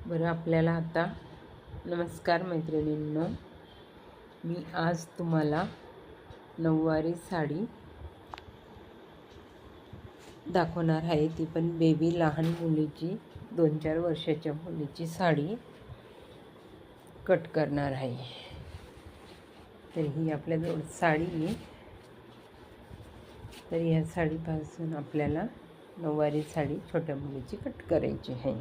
बरं, आपल्याला आता नमस्कार मैत्रिणींनो, मी आज तुम्हाला नऊवारी साडी दाखवणार आहे. ती पण बेबी लहान मुलीची 2-4 वर्षाच्या मुलीची साडी कट करणार आहे. तर ही आपल्याजवळ साडी आहे. तर ह्या साडीपासून आपल्याला नऊवारी साडी छोट्या मुलीची कट करायची आहे.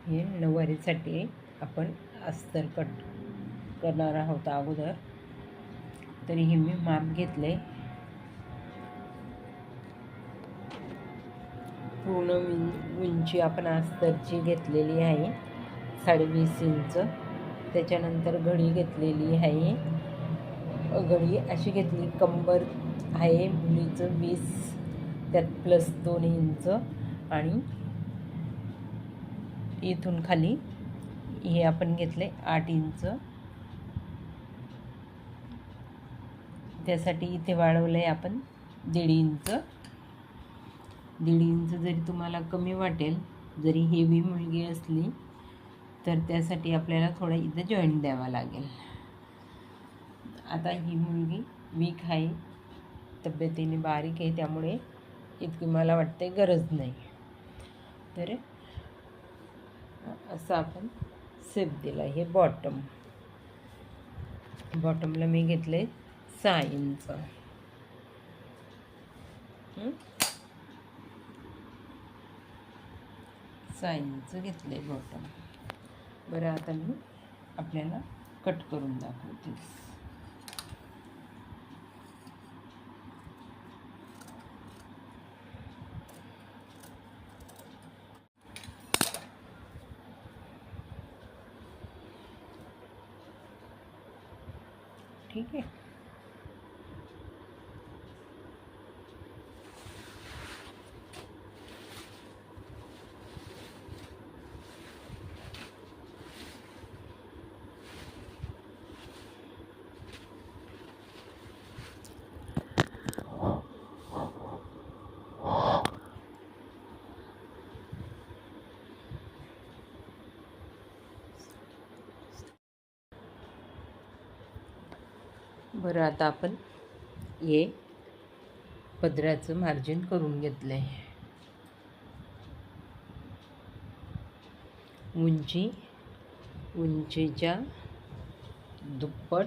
हे नऊवारीसाठी आपण अस्तर कट करणार आहोत अगोदर. तरी हे मी माप घेतले. पूर्ण उंची आपण अस्तरची घेतलेली आहे 20.5 इंच. त्याच्यानंतर घडी घेतलेली आहे. घडी अशी घेतली, कंबर आहे मुलीचं 20, त्यात प्लस 2 इंच आणि इथून खाली हे आपण घेतले 8 इंच. त्यासाठी इथे वाढवलं आहे आपण 1.5 इंच. 1.5 इंच जरी तुम्हाला कमी वाटेल, जरी हेवी मुलगी असली तर त्यासाठी आपल्याला थोडा इथं जॉईंट द्यावा लागेल. आता ही मुलगी वीक आहे, तब्येतीने बारीक आहे, त्यामुळे इतकी मला वाटते गरज नाही. तर असं आपण शेप दिला. हे बॉटमला मी घेतले 6 इंच. 6 इंच घेतले बॉटम. बरं, आता मी आपल्याला कट करून दाखवते. ठीक आहे. बरं, आता आपण हे पदराचं मार्जिन करून घेतलं आहे. उंचीच्या दुप्पट.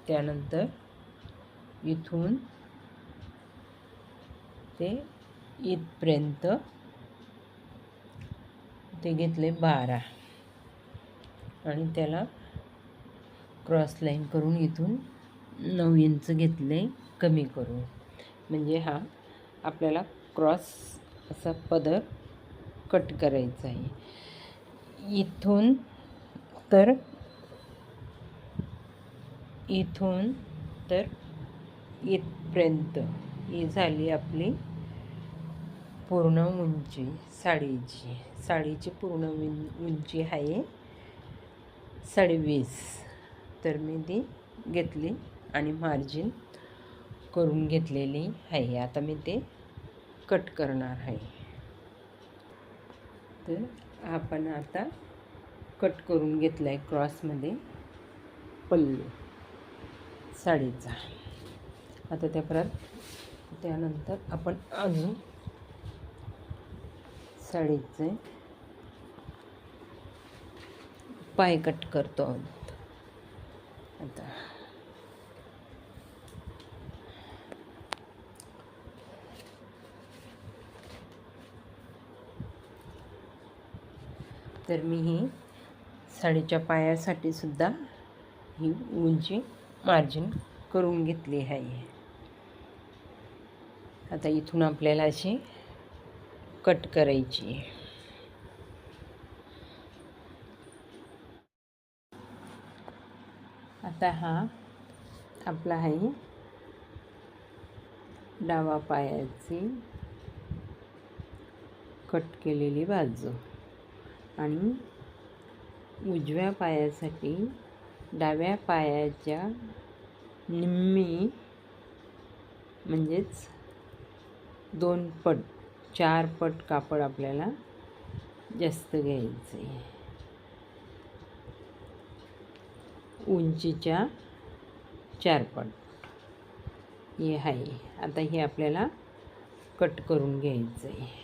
त्यानंतर इथून ते इथपर्यंत ते घेतले 12 आणि त्याला क्रॉस लाईन करून इथून 9 इंच घेतले कमी करून. म्हणजे हा आपल्याला क्रॉस असा पदर कट करायचा आहे. इथून तर इथपर्यंत ही झाली आपली पूर्ण उंची साडीची. साडीची पूर्ण उंची आहे 20.5. तर मी ती घेतली आणि मार्जिन करून घेतलेली आहे. आता मी ते कट करणार आहे. तर आपण आता कट करून घेतला आहे क्रॉसमध्ये पल्लू साडीचा. आता त्यानंतर आपण अजून साडीचे पाय कट करतो आहोत. आता तर मी ही साडीच्या पायासाठी सुद्धा ही उंची मार्जिन करून घेतली आहे. आता इथून आपल्याला अशी कट करायची. आता हा आपला आहे डावा पायाची कट केलेली बाजू. आणि उजव्या पायासाठी डाव्या पायाच्या निम्मी म्हणजेच 2 पट 4 पट कापड आपल्याला जास्त घ्यायचं आहे. उंचीच्या 4 पट हे आहे. आता हे आपल्याला कट करून घ्यायचं आहे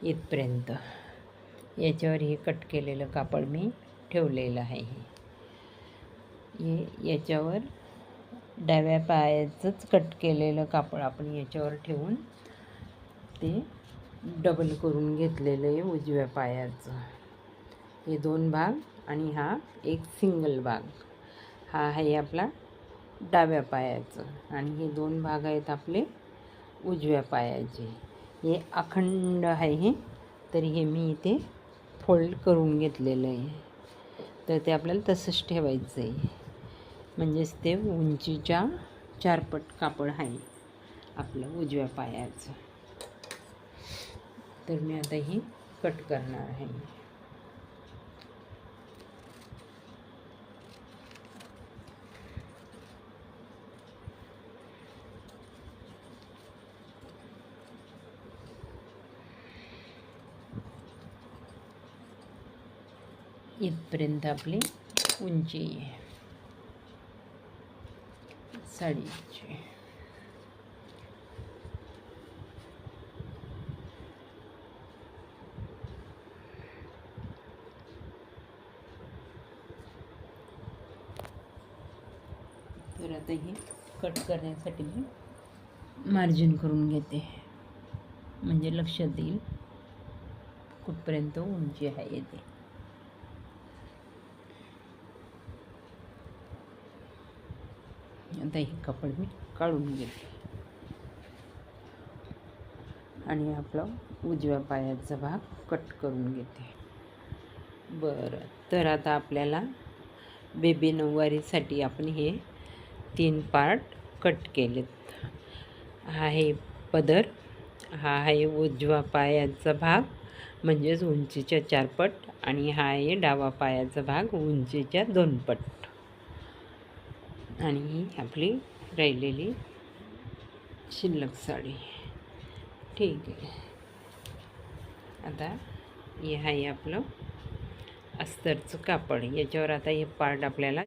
इथपर्यंत. याच्यावर हे कट केलेलं कापड मी ठेवलेलं आहे. हे याच्यावर डाव्या पायाचंच कट केलेलं कापड आपण याच्यावर ठेवून ते डबल करून घेतलेलं आहे उजव्या पायाचं. हे 2 भाग आणि हा एक सिंगल भाग. हा आहे आपला डाव्या पायाचं आणि हे 2 भाग आहेत आपले उजव्या पायाचे. हे अखंड आहे, तरी हे मी इथे फोल्ड करून घेतलेलं आहे. तर ते आपल्याला तसंच ठेवायचं आहे. म्हणजेच ते उंचीच्या 4 पट कापड आहे आपलं उजव्या पायाचं. तर मी आता ही कट करणार आहे. इथपर्यंत आपली उंची आहे साडीची. तर आता हे कट करण्यासाठी मी मार्जिन करून घेते, म्हणजे लक्षात येईल कुठपर्यंत उंची आहे ते. आता हे कापड मी काढून घेते आणि आपला उजव्या पायाचा भाग कट करून घेते. बरं, तर आता आपल्याला बेबी नऊवारीसाठी आपण हे 3 पार्ट कट केलेत. हा आहे पदर, हा आहे उजवा पायाचा भाग म्हणजेच उंचीच्या 4 पट आणि हा आहे डावा पायाचा भाग उंचीच्या 2 पट. आणि ही आपली राहिलेली शिल्लक साडी. ठीक आहे. आता हे आहे आपलं अस्तरचं कापड. याच्यावर आता हे पार्ट आपल्याला